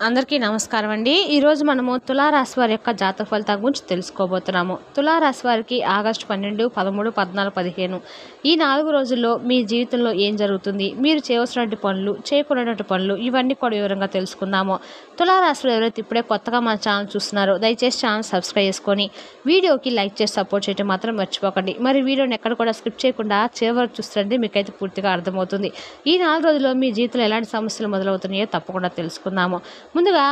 అందరికీ నమస్కారం అండి. ఈరోజు మనము తులారాశి వారి యొక్క జాతక ఫలితాల గురించి తెలుసుకోబోతున్నాము. తులారాశి వారికి ఆగస్టు 12, 13, 14, 15 ఈ 4 రోజుల్లో మీ జీవితంలో ఏం జరుగుతుంది, మీరు చేయవలసినటువంటి పనులు, చేయకూడనటువంటి పనులు, ఇవన్నీ కూడా వివరంగా తెలుసుకుందాము. తులారాశిలో ఎవరైతే ఇప్పుడే కొత్తగా మన ఛానల్ చూస్తున్నారో దయచేసి ఛానల్ సబ్స్క్రైబ్ చేసుకొని వీడియోకి లైక్ చేసి సపోర్ట్ చేయడం మాత్రం మర్చిపోకండి. మరి వీడియోని ఎక్కడ కూడా స్కిప్ చేయకుండా చివరి వరకు చూస్తుంటే మీకైతే పూర్తిగా అర్థమవుతుంది. ఈ 4 రోజుల్లో మీ జీవితంలో ఎలాంటి సమస్యలు మొదలవుతున్నాయో తప్పకుండా తెలుసుకుందాము. ముందుగా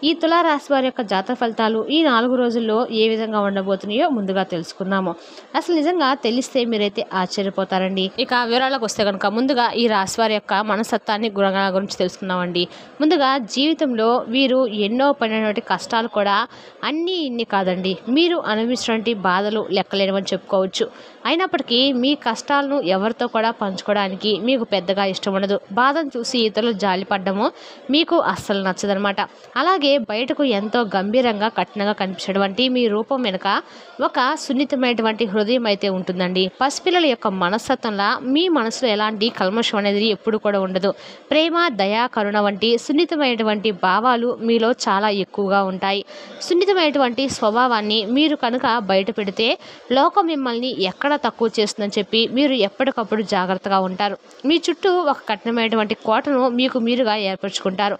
ఈ తులారాశి వారి యొక్క జాతక ఫలితాలు ఈ 4 రోజుల్లో ఏ విధంగా ఉండబోతున్నాయో ముందుగా తెలుసుకుందాము. అసలు నిజంగా తెలిస్తే మీరైతే ఆశ్చర్యపోతారండి. ఇక వివరాలకు వస్తే కనుక ముందుగా ఈ రాశి వారి యొక్క మనస్తత్వాన్ని గుణగణాల గురించి తెలుసుకుందామండి. ముందుగా జీవితంలో వీరు ఎన్నో పడినటువంటి కష్టాలు కూడా అన్నీ ఇన్ని కాదండి, మీరు అనుభవించినటువంటి బాధలు లెక్కలేనివని చెప్పుకోవచ్చు. అయినప్పటికీ మీ కష్టాలను ఎవరితో కూడా పంచుకోవడానికి మీకు పెద్దగా ఇష్టం ఉండదు. బాధను చూసి ఇతరులు జాలిపడ్డము మీకు అస్సలు నచ్చదనమాట. అలాగే బయటకు ఎంతో గంభీరంగా కఠినంగా కనిపించేటువంటి మీ రూపం వెనుక ఒక సున్నితమైనటువంటి హృదయం అయితే ఉంటుందండి. పసిపిల్లల యొక్క మనస్తత్వంలా మీ మనసులో ఎలాంటి కల్మషం అనేది ఎప్పుడు కూడా ఉండదు. ప్రేమ, దయా, కరుణ వంటి సున్నితమైనటువంటి భావాలు మీలో చాలా ఎక్కువగా ఉంటాయి. సున్నితమైనటువంటి స్వభావాన్ని మీరు కనుక బయట పెడితే లోకం మిమ్మల్ని ఎక్కడ తక్కువ చేస్తుందని చెప్పి మీరు ఎప్పటికప్పుడు జాగ్రత్తగా ఉంటారు. మీ చుట్టూ ఒక కఠినమైనటువంటి కోటను మీకు మీరుగా ఏర్పరచుకుంటారు.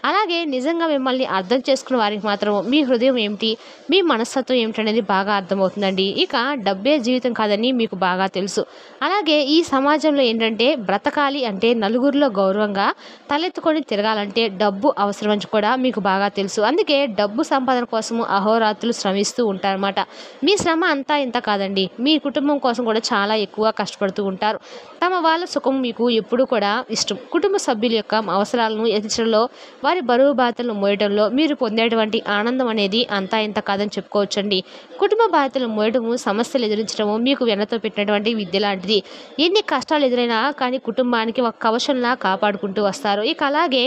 అలాగే నిజంగా మిమ్మల్ని అర్థం చేసుకున్న వారికి మాత్రం మీ హృదయం ఏమిటి, మీ మనస్తత్వం ఏమిటనేది బాగా అర్థమవుతుందండి. ఇక డబ్బే జీవితం కాదని మీకు బాగా తెలుసు. అలాగే ఈ సమాజంలో ఏంటంటే బ్రతకాలి అంటే నలుగురిలో గౌరవంగా తలెత్తుకొని తిరగాలంటే డబ్బు అవసరమని కూడా మీకు బాగా తెలుసు. అందుకే డబ్బు సంపాదన కోసము అహోరాత్రులు శ్రమిస్తూ ఉంటారన్నమాట. మీ శ్రమ అంతా ఇంత కాదండి, మీ కుటుంబం కోసం కూడా చాలా ఎక్కువ కష్టపడుతూ ఉంటారు. తమ వాళ్ళ సుఖం మీకు ఎప్పుడూ కూడా ఇష్టం. కుటుంబ సభ్యుల యొక్క అవసరాలను ఎదిరించడంలో, వారి బరువు బాధ్యతలను మోయడంలో మీరు పొందేటువంటి ఆనందం అనేది అంతా ఇంత కాదని చెప్పుకోవచ్చండి. కుటుంబ బాధ్యతలు మోయడము, సమస్యలు ఎదిరించడము మీకు వెన్నతో పెట్టినటువంటి విద్య లాంటిది. ఎన్ని కష్టాలు ఎదురైనా కానీ కుటుంబానికి ఒక కవచంలా కాపాడుకుంటూ వస్తారు. ఇక అలాగే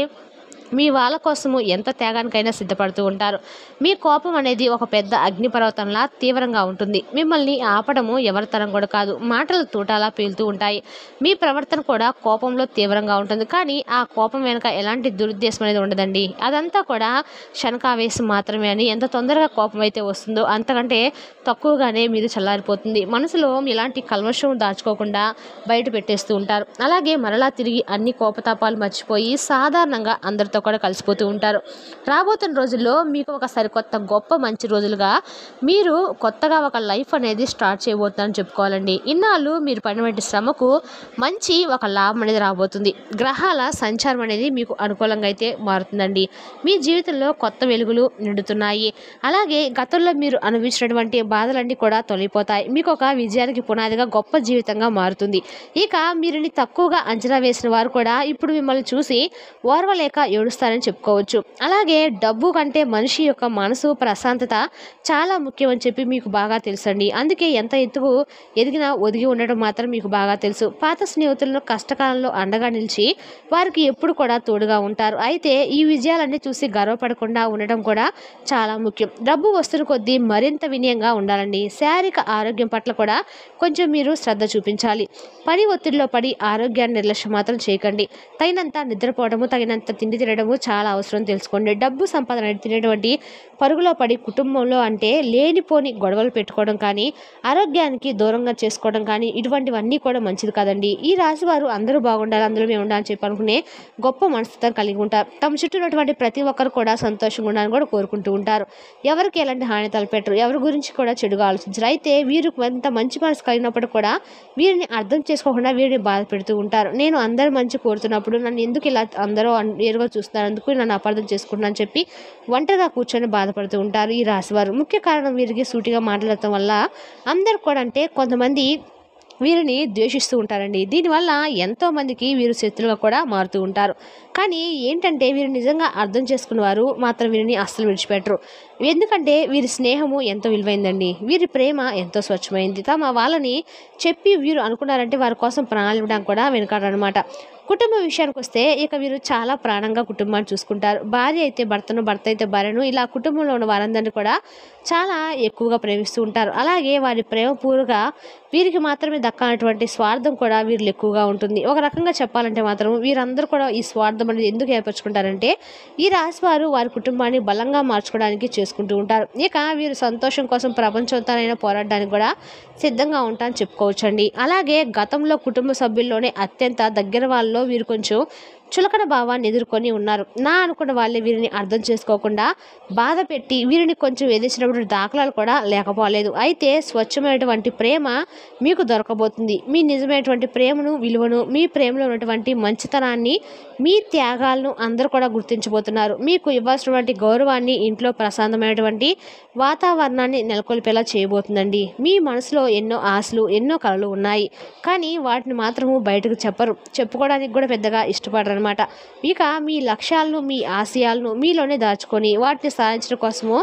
మీ వాళ్ళ కోసము ఎంత త్యాగానికైనా సిద్ధపడుతూ ఉంటారు. మీ కోపం అనేది ఒక పెద్ద అగ్నిపర్వతంలా తీవ్రంగా ఉంటుంది. మిమ్మల్ని ఆపడము ఎవరి తరం కూడా కాదు. మాటలు తూటాలా పేలుతూ ఉంటాయి. మీ ప్రవర్తన కూడా కోపంలో తీవ్రంగా ఉంటుంది. కానీ ఆ కోపం వెనుక ఎలాంటి దురుద్దేశం అనేది ఉండదండి. అదంతా కూడా క్షణికావేశం మాత్రమే అని. ఎంత తొందరగా కోపం అయితే వస్తుందో అంతకంటే తక్కువగానే మీరు చల్లారిపోతుంది. మనసులో ఎలాంటి కల్మషం దాచుకోకుండా బయట పెట్టేస్తూ ఉంటారు. అలాగే మరలా తిరిగి అన్ని కోపతాపాలు మర్చిపోయి సాధారణంగా అందరితో కూడా కలిసిపోతూ ఉంటారు. రాబోతున్న రోజుల్లో మీకు ఒక సరికొత్త గొప్ప మంచి రోజులుగా మీరు కొత్తగా ఒక లైఫ్ అనేది స్టార్ట్ చేయబోతున్నారని చెప్పుకోవాలండి. ఇన్నాళ్ళు మీరు పడినటువంటి శ్రమకు మంచి ఒక లాభం అనేది రాబోతుంది. గ్రహాల సంచారం అనేది మీకు అనుకూలంగా అయితే మారుతుందండి. మీ జీవితంలో కొత్త వెలుగులు నిండుతున్నాయి. అలాగే గతంలో మీరు అనుభవించినటువంటి బాధలన్నీ కూడా తొలగిపోతాయి. మీకు ఒక విజయానికి పునాదిగా గొప్ప జీవితంగా మారుతుంది. ఇక మీరుని తక్కువగా అంచనా వేసిన వారు కూడా ఇప్పుడు మిమ్మల్ని చూసి ఓర్వలేక ఏడుస్తారని చెప్పుకోవచ్చు. అలాగే డబ్బు కంటే మనిషి యొక్క మనసు ప్రశాంతత చాలా ముఖ్యం అని చెప్పి మీకు బాగా తెలుసండి. అందుకే ఎంత ఎత్తుకు ఎదిగినా ఒదిగి ఉండడం మాత్రం మీకు బాగా తెలుసు. పాత స్నేహితులను కష్టకాలంలో అండగా నిలిచి వారికి ఎప్పుడు కూడా తోడుగా ఉంటారు. అయితే ఈ విజయాలన్నీ చూసి గర్వపడకుండా ఉండడం కూడా చాలా ముఖ్యం. డబ్బు వస్తున్న కొద్దీ మరింత వినయంగా ఉండాలండి. శారీరక ఆరోగ్యం పట్ల కూడా కొంచెం మీరు శ్రద్ధ చూపించాలి. పని ఒత్తిడిలో పడి ఆరోగ్యాన్ని నిర్లక్ష్యం మాత్రం చేయకండి. తగినంత నిద్రపోవడము, తగినంత తిండి తినడము చాలా అవసరం తెలుసుకోండి. డబ్బు సంపాదన తినేటువంటి పరుగులో పడి కుటుంబంలో అంటే లేనిపోని గొడవలు పెట్టుకోవడం కానీ, ఆరోగ్యానికి దూరంగా చేసుకోవడం కానీ ఇటువంటివన్నీ కూడా మంచిది కాదండి. ఈ రాశి వారు అందరూ బాగుండాలి, అందులో మేము ఉండాలని చెప్పి అనుకునే గొప్ప మనస్తత్వం కలిగి ఉంటారు. తమ చుట్టూ ఉన్నటువంటి ప్రతి ఒక్కరు కూడా సంతోషంగా ఉండాలని కూడా కోరుకుంటూ ఉంటారు. ఎవరికి ఎలాంటి హాని తలపెట్టరు, ఎవరి గురించి కూడా చెడుగా ఆలోచించరు. అయితే వీరు ఎంత మంచి మనసు కలిగినప్పుడు కూడా వీరిని అర్థం చేసుకోకుండా వీరిని బాధ పెడుతూ ఉంటారు. నేను అందరూ మంచి కోరుతున్నప్పుడు నన్ను ఎందుకు ఇలా అందరూ వేరుగా చూస్తున్నారు, అందుకు నన్ను అపార్థం చేసుకుంటున్నాను అని చెప్పి ఒంటరిగా కూర్చొని బాధపడుతూ ఉంటారు ఈ రాశివారు. ముఖ్య కారణం వీరికి సూటిగా మాట్లాడటం వల్ల అందరు కూడా అంటే కొంతమంది వీరిని ద్వేషిస్తూ ఉంటారండి. దీనివల్ల ఎంతోమందికి వీరు శత్రువులుగా కూడా మారుతూ ఉంటారు. కానీ ఏంటంటే వీరు నిజంగా అర్థం చేసుకున్న వారు మాత్రం వీరిని అస్సలు విడిచిపెట్టరు. ఎందుకంటే వీరి స్నేహము ఎంతో విలువైందండి. వీరి ప్రేమ ఎంతో స్వచ్ఛమైంది. తమ వాళ్ళని చెప్పి వీరు అనుకున్నారంటే వారి కోసం ప్రాణాలు ఇవ్వడానికి కూడా వెనుకాడనమాట. కుటుంబ విషయానికి వస్తే ఇక వీరు చాలా ప్రాణంగా కుటుంబాన్ని చూసుకుంటారు. భార్య అయితే భర్తను, భర్త అయితే భార్యను, ఇలా కుటుంబంలో ఉన్న వారందరినీ కూడా చాలా ఎక్కువగా ప్రేమిస్తూ ఉంటారు. అలాగే వారి ప్రేమ పూరుగా వీరికి మాత్రమే దక్కాలన్నటువంటి స్వార్థం కూడా వీరిలో ఎక్కువగా ఉంటుంది. ఒక రకంగా చెప్పాలంటే మాత్రం వీరందరూ కూడా ఈ స్వార్థం అనేది ఎందుకు ఏర్పరచుకుంటారంటే ఈ రాశి వారు వారి కుటుంబాన్ని బలంగా మార్చుకోవడానికి చేసుకుంటూ ఉంటారు. ఇక వీరు సంతోషం కోసం ప్రపంచంతోనైనా పోరాడడానికి కూడా సిద్ధంగా ఉంటారని చెప్పుకోవచ్చండి. అలాగే గతంలో కుటుంబ సభ్యుల్లోనే అత్యంత దగ్గర వాళ్ళలో వీరు కొంచెం చులకన భావాన్ని ఎదుర్కొని ఉన్నారు. నా అనుకున్న వాళ్ళే వీరిని అర్థం చేసుకోకుండా బాధ పెట్టి వీరిని కొంచెం ఎదిరించినప్పుడు దాఖలాలు కూడా లేకపోలేదు. అయితే స్వచ్ఛమైనటువంటి ప్రేమ మీకు దొరకబోతుంది. మీ నిజమైనటువంటి ప్రేమను, విలువను, మీ ప్రేమలో ఉన్నటువంటి మంచితనాన్ని, మీ త్యాగాలను అందరూ కూడా గుర్తించబోతున్నారు. మీకు ఇవ్వాల్సినటువంటి గౌరవాన్ని, ఇంట్లో ప్రశాంతమైనటువంటి వాతావరణాన్ని నెలకొల్పేలా చేయబోతుందండి. మీ మనసులో ఎన్నో ఆశలు, ఎన్నో కలలు ఉన్నాయి. కానీ వాటిని మాత్రము బయటకు చెప్పరు. చెప్పుకోవడానికి కూడా పెద్దగా ఇష్టపడరు అనమాట. ఇక మీ లక్ష్యాలను, మీ ఆశయాలను మీలోనే దాచుకొని వాటిని సాధించడం కోసము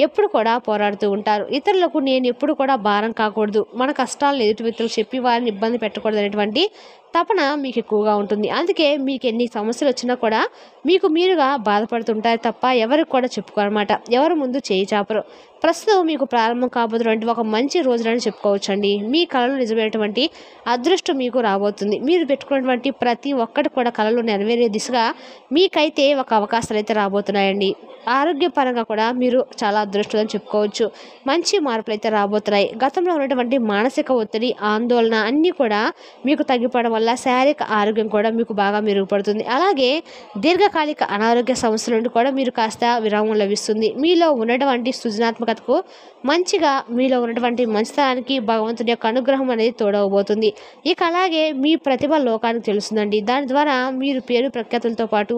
ఎప్పుడు కూడా పోరాడుతూ ఉంటారు. ఇతరులకు నేను ఎప్పుడు కూడా భారం కాకూడదు, మన కష్టాలను ఎదుటి వ్యక్తులకు చెప్పి వారిని ఇబ్బంది పెట్టకూడదు అనేటువంటి తపన మీకు ఎక్కువగా ఉంటుంది. అందుకే మీకు ఎన్ని సమస్యలు వచ్చినా కూడా మీకు మీరుగా బాధపడుతుంటారు తప్ప ఎవరికి కూడా చెప్పుకోరన్నమాట. ఎవరు ముందు చేయి చాపరు. ప్రస్తుతం మీకు ప్రారంభం కాబోతున్నటువంటి ఒక మంచి రోజులని చెప్పుకోవచ్చండి. మీ కళలు నిజమైనటువంటి అదృష్టం మీకు రాబోతుంది. మీరు పెట్టుకున్నటువంటి ప్రతి ఒక్కటి కూడా కళలు నెరవేరే దిశగా మీకైతే ఒక అవకాశాలు అయితే రాబోతున్నాయండి. ఆరోగ్యపరంగా కూడా మీరు చాలా అదృష్టం చెప్పుకోవచ్చు. మంచి మార్పులు అయితే రాబోతున్నాయి. గతంలో ఉన్నటువంటి మానసిక ఒత్తిడి, ఆందోళన అన్నీ కూడా మీకు తగ్గిపోవడం వల్ల శారీరక ఆరోగ్యం కూడా మీకు బాగా మెరుగుపడుతుంది. అలాగే దీర్ఘకాలిక అనారోగ్య సమస్యల నుండి కూడా మీరు కాస్త విరామం లభిస్తుంది. మీలో ఉన్నటువంటి సృజనాత్మకతకు మంచిగా మీలో ఉన్నటువంటి మంచితనానికి భగవంతుడి యొక్క అనుగ్రహం అనేది తోడవబోతుంది. ఇక అలాగే మీ ప్రతిభ లోకానికి తెలుస్తుందండి. దాని ద్వారా మీరు పేరు ప్రఖ్యాతులతో పాటు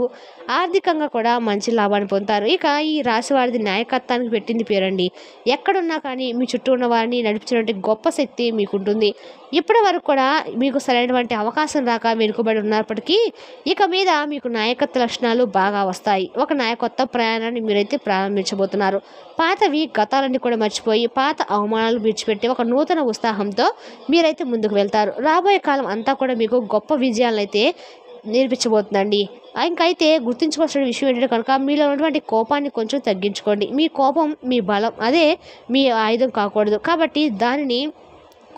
ఆర్థికంగా కూడా మంచి లాభాన్ని పొందుతారు. ఇక ఈ రాశి వారిది నాయకత్వానికి పెట్టింది పేరండి. ఎక్కడున్నా కానీ మీ చుట్టూ ఉన్న వారిని నడిపించినటువంటి గొప్ప శక్తి మీకుంటుంది. ఇప్పటి వరకు కూడా మీకు సరైనటువంటి అవకాశం రాక వెనుకబడి ఉన్నప్పటికీ ఇక మీద మీకు నాయకత్వ లక్షణాలు బాగా వస్తాయి. ఒక నాయకత్వ ప్రయాణాన్ని మీరైతే ప్రారంభించబోతున్నారు. పాతవి గతాలన్నీ కూడా మర్చిపోయి పాత అవమానాలు విడిచిపెట్టి ఒక నూతన ఉత్సాహంతో మీరైతే ముందుకు వెళ్తారు. రాబోయే కాలం అంతా కూడా మీకు గొప్ప విజయాలను అయితే నేర్పించబోతుందండి. ఇంకైతే గుర్తుంచుకోవాల్సిన విషయం ఏంటంటే కనుక మీలో ఉన్నటువంటి కోపాన్ని కొంచెం తగ్గించుకోండి. మీ కోపం మీ బలం, అదే మీ ఆయుధం కాకూడదు. కాబట్టి దానిని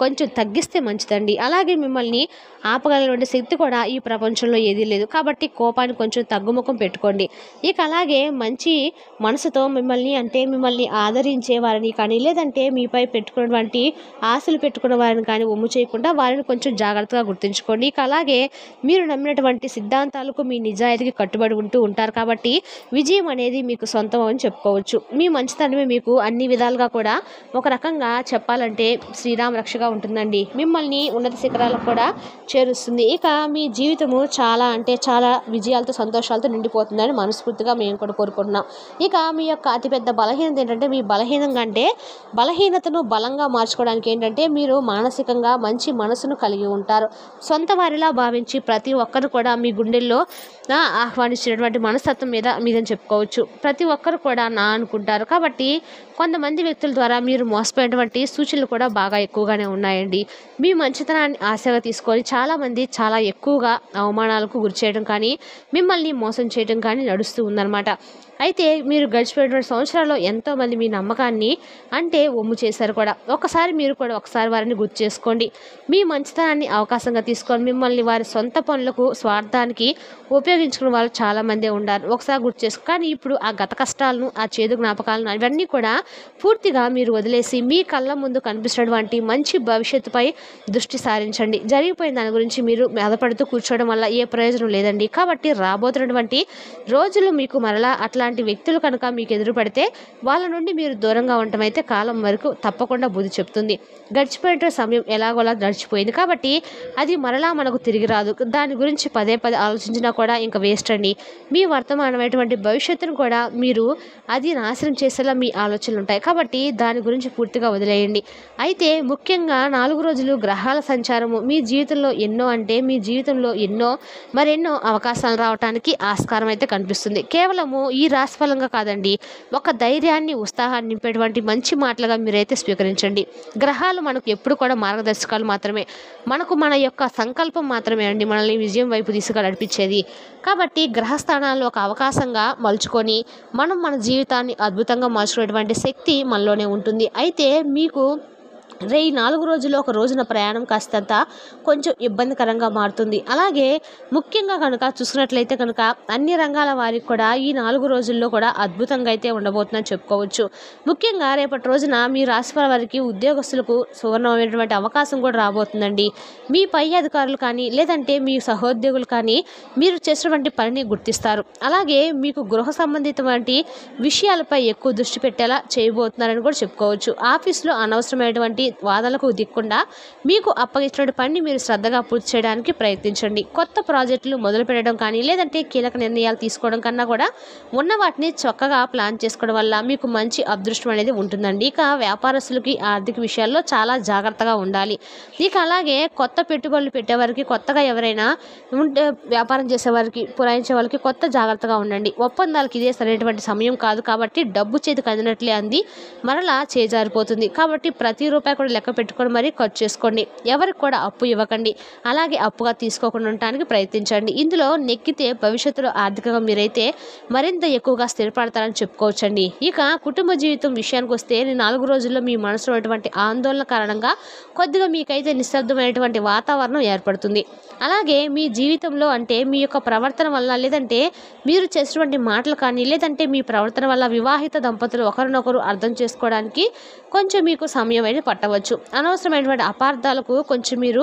కొంచెం తగ్గిస్తే మంచిదండి. అలాగే మిమ్మల్ని ఆపగలిగినటువంటి శక్తి కూడా ఈ ప్రపంచంలో ఏదీ లేదు. కాబట్టి కోపాన్ని కొంచెం తగ్గుముఖం పెట్టుకోండి. ఇక అలాగే మంచి మనసుతో మిమ్మల్ని ఆదరించే వారిని కానీ లేదంటే మీపై పెట్టుకున్నటువంటి ఆశలు పెట్టుకున్న వారిని కానీ ఒమ్ము చేయకుండా వారిని కొంచెం జాగ్రత్తగా గుర్తుంచుకోండి. ఇక అలాగే మీరు నమ్మినటువంటి సిద్ధాంతాలకు, మీ నిజాయితీకి కట్టుబడి ఉంటూ ఉంటారు. కాబట్టి విజయం అనేది మీకు సొంతం అని చెప్పుకోవచ్చు. మీ మంచితనమే మీకు అన్ని విధాలుగా కూడా ఒక రకంగా చెప్పాలంటే శ్రీరామ రక్షగా ఉంటుందండి. మిమ్మల్ని ఉన్నత శిఖరాలకు కూడా చేరుస్తుంది. ఇక మీ జీవితము చాలా విజయాలతో, సంతోషాలతో నిండిపోతుందని మనస్ఫూర్తిగా మేము కూడా కోరుకుంటున్నాం. ఇక మీ యొక్క అతిపెద్ద బలహీనత ఏంటంటే మీ బలహీనతను బలంగా మార్చుకోవడానికి ఏంటంటే మీరు మానసికంగా మంచి మనసును కలిగి ఉంటారు. సొంత వారిలా భావించి ప్రతి ఒక్కరు కూడా మీ గుండెల్లో ఆహ్వానించినటువంటి మనస్తత్వం మీదని చెప్పుకోవచ్చు. ప్రతి ఒక్కరు కూడా నా అనుకుంటారు. కాబట్టి కొంతమంది వ్యక్తుల ద్వారా మీరు మోసపోయినటువంటి సూచనలు కూడా బాగా ఎక్కువగానే ఉన్నాయండి. మీ మంచితనాన్ని ఆశగా తీసుకొని చాలామంది చాలా ఎక్కువగా అవమానాలకు గురి చేయడం కానీ మిమ్మల్ని మోసం చేయడం కానీ నడుస్తూ ఉందన్నమాట. అయితే మీరు గడిచిపోయినటువంటి సంవత్సరాల్లో ఎంతోమంది మీ నమ్మకాన్ని ఒమ్ము చేశారు కూడా. ఒకసారి వారిని గుర్తు చేసుకోండి. మీ మంచితనాన్ని అవకాశంగా తీసుకొని మిమ్మల్ని వారి సొంత పనులకు, స్వార్థానికి ఉపయోగించుకున్న వాళ్ళు చాలామందే ఉన్నారు. ఒకసారి గుర్తు చేసుకో. కానీ ఇప్పుడు ఆ గత కష్టాలను, ఆ చేదు జ్ఞాపకాలను అవన్నీ కూడా పూర్తిగా మీరు వదిలేసి మీ కళ్ళ ముందు కనిపిస్తున్నటువంటి మంచి భవిష్యత్తుపై దృష్టి సారించండి. జరిగిపోయిన దాని గురించి మీరు బాధపడుతూ కూర్చోవడం వల్ల ఏ ప్రయోజనం లేదండి. కాబట్టి రాబోతున్నటువంటి రోజులు మీకు మరలా అట్లాంటి వ్యక్తులు కనుక మీకు ఎదురు పడితే వాళ్ళ నుండి మీరు దూరంగా ఉండటం అయితే కాలం వరకు తప్పకుండా బుద్ధి చెప్తుంది. గడిచిపోయిన సమయం ఎలాగోలా గడిచిపోయింది. కాబట్టి అది మరలా మనకు తిరిగి రాదు. దాని గురించి పదే ఆలోచించినా కూడా ఇంకా వేస్ట్ అండి. మీ వర్తమానమైనటువంటి భవిష్యత్తును కూడా మీరు అది నాశనం చేసేలా మీ ఆలోచనలు ఉంటాయి. కాబట్టి దాని గురించి పూర్తిగా వదిలేయండి. అయితే ముఖ్యంగా 4 రోజులు గ్రహాల సంచారము మీ జీవితంలో మరెన్నో అవకాశాలు రావడానికి ఆస్కారం అయితే కనిపిస్తుంది. కేవలము ఈ రాశిఫలంగా కాదండి, ఒక ధైర్యాన్ని ఉత్సాహాన్ని నింపేటువంటి మంచి మాటలుగా మీరైతే స్వీకరించండి. గ్రహాలు మనకు ఎప్పుడు కూడా మార్గదర్శకాలు మాత్రమే, మనకు మన యొక్క సంకల్పం మాత్రమే అండి మనల్ని విజయం వైపు దిశగా నడిపించేది. కాబట్టి గ్రహస్థానాల్లో ఒక అవకాశంగా మలుచుకొని మనం మన జీవితాన్ని అద్భుతంగా మార్చుకునేటువంటి శక్తి మనలోనే ఉంటుంది. అయితే మీకు ఈ 4 రోజుల్లో ఒక రోజున ప్రయాణం కాస్తంత కొంచెం ఇబ్బందికరంగా మారుతుంది. అలాగే ముఖ్యంగా కనుక చూసుకున్నట్లయితే కనుక అన్ని రంగాల వారికి కూడా ఈ 4 రోజుల్లో కూడా అద్భుతంగా అయితే ఉండబోతుందని చెప్పుకోవచ్చు. ముఖ్యంగా రేపటి రోజున మీ రాశి వారికి ఉద్యోగస్తులకు సువర్ణమైనటువంటి అవకాశం కూడా రాబోతుందండి. మీ పై అధికారులు కానీ లేదంటే మీ సహోద్యోగులు కానీ మీరు చేసినటువంటి పనిని గుర్తిస్తారు. అలాగే మీకు గృహ సంబంధితమైన విషయాలపై ఎక్కువ దృష్టి పెట్టేలా చేయబోతున్నారని కూడా చెప్పుకోవచ్చు. ఆఫీసులో అనవసరమైనటువంటి వాదనలకు దిక్కుండా మీకు అప్పగించిన పనిని మీరు శ్రద్ధగా పూర్తి చేయడానికి ప్రయత్నించండి. కొత్త ప్రాజెక్టులు మొదలు పెట్టడం కానీ లేదంటే కీలక నిర్ణయాలు తీసుకోవడం కన్నా కూడా ఉన్న వాటిని చక్కగా ప్లాన్ చేసుకోవడం వల్ల మీకు మంచి అదృష్టం అనేది ఉంటుందండి. ఇక వ్యాపారస్తులకి ఆర్థిక విషయాల్లో చాలా జాగ్రత్తగా ఉండాలి. ఇక అలాగే కొత్త పెట్టుబడులు పెట్టేవారికి, కొత్తగా ఎవరైనా ఉంటే వ్యాపారం చేసేవారికి, పురాయించే వాళ్ళకి కొత్త జాగ్రత్తగా ఉండండి. ఒప్పందాలకు ఇదే సరైనటువంటి సమయం కాదు కాబట్టి డబ్బు చేతికి అందినట్లే అంది మరలా చేజారిపోతుంది. కాబట్టి ప్రతి రూపాయి కూడా లెక్క పెట్టుకొని మరీ ఖర్చు చేసుకోండి. ఎవరికి కూడా అప్పు ఇవ్వకండి. అలాగే అప్పుగా తీసుకోకుండా ఉండటానికి ప్రయత్నించండి. ఇందులో నెక్కితే భవిష్యత్తులో ఆర్థికంగా మీరైతే మరింత ఎక్కువగా స్థిరపడతారని చెప్పుకోవచ్చండి. ఇక కుటుంబ జీవితం విషయానికి వస్తే 4 రోజుల్లో మీ మనసులో ఉన్నటువంటి ఆందోళన కారణంగా కొద్దిగా మీకైతే నిశ్శబ్దమైనటువంటి వాతావరణం ఏర్పడుతుంది. అలాగే మీ జీవితంలో అంటే మీ యొక్క ప్రవర్తన వల్ల లేదంటే మీరు చేసినటువంటి మాటలు కానీ లేదంటే మీ ప్రవర్తన వల్ల వివాహిత దంపతులు ఒకరినొకరు అర్థం చేసుకోవడానికి కొంచెం మీకు సమయం అనేది పట్టవచ్చు. అనవసరమైనటువంటి అపార్థాలకు కొంచెం మీరు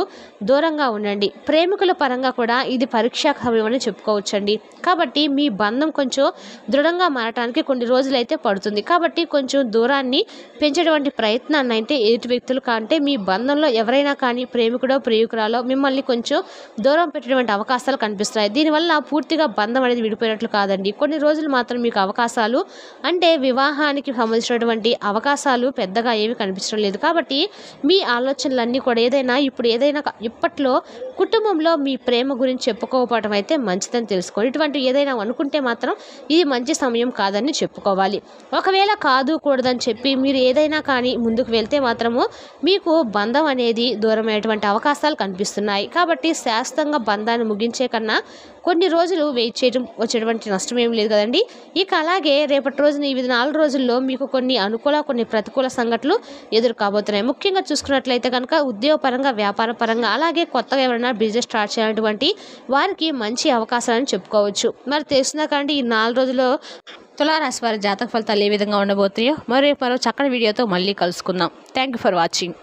దూరంగా ఉండండి. ప్రేమికుల పరంగా కూడా ఇది పరీక్షా సమయం అని చెప్పుకోవచ్చండి. కాబట్టి మీ బంధం కొంచెం దృఢంగా మారటానికి కొన్ని రోజులైతే పడుతుంది. కాబట్టి కొంచెం దూరాన్ని పెంచేటువంటి ప్రయత్నాన్ని అయితే ఎదుటి వ్యక్తులు కంటే మీ బంధంలో ఎవరైనా కానీ ప్రేమికుడో ప్రేమికురాలో మిమ్మల్ని కొంచెం దూరం పెట్టేటువంటి అవకాశాలు కనిపిస్తాయి. దీనివల్ల పూర్తిగా బంధం అనేది విడిపోయినట్లు కాదండి. కొన్ని రోజులు మాత్రం మీకు అవకాశాలు అంటే వివాహానికి సంబంధించినటువంటి అవకాశాలు పెద్దగా ఏమీ కనిపించడం లేదు. కాబట్టి మీ ఆలోచనలన్నీ కూడా ఏదైనా ఇప్పట్లో కుటుంబంలో మీ ప్రేమ గురించి చెప్పుకోకపోవడం అయితే మంచిదని తెలుసుకోండి. ఇటువంటి ఏదైనా అనుకుంటే మాత్రం ఇది మంచి సమయం కాదని చెప్పుకోవాలి. ఒకవేళ కాదు కూడదని చెప్పి మీరు ఏదైనా కానీ ముందుకు వెళ్తే మాత్రము మీకు బంధం అనేది దూరమైనటువంటి అవకాశాలు కనిపిస్తున్నాయి. కాబట్టి శాశ్వతంగా బంధాన్ని ముగించే కన్నా కొన్ని రోజులు వెయిట్ చేయడం వచ్చేటువంటి నష్టం ఏం లేదు కదండి. ఇక అలాగే రేపటి రోజున ఈ 4 రోజుల్లో మీకు కొన్ని అనుకూల కొన్ని ప్రతికూల సంఘటనలు ఎదురు కాబోతున్నాయి. ముఖ్యంగా చూసుకున్నట్లయితే కనుక ఉద్యోగపరంగా, వ్యాపార పరంగా అలాగే కొత్తగా ఎవరైనా బిజినెస్ స్టార్ట్ చేయాలన్నటువంటి వారికి మంచి అవకాశాలని చెప్పుకోవచ్చు. మరి తెలిసిందా కండి ఈ 4 రోజుల్లో తులారాశి వారి జాతక ఫలితాలు ఏ విధంగా ఉండబోతున్నాయో మరో చక్కని వీడియోతో మళ్ళీ కలుసుకుందాం. Thank you for watching.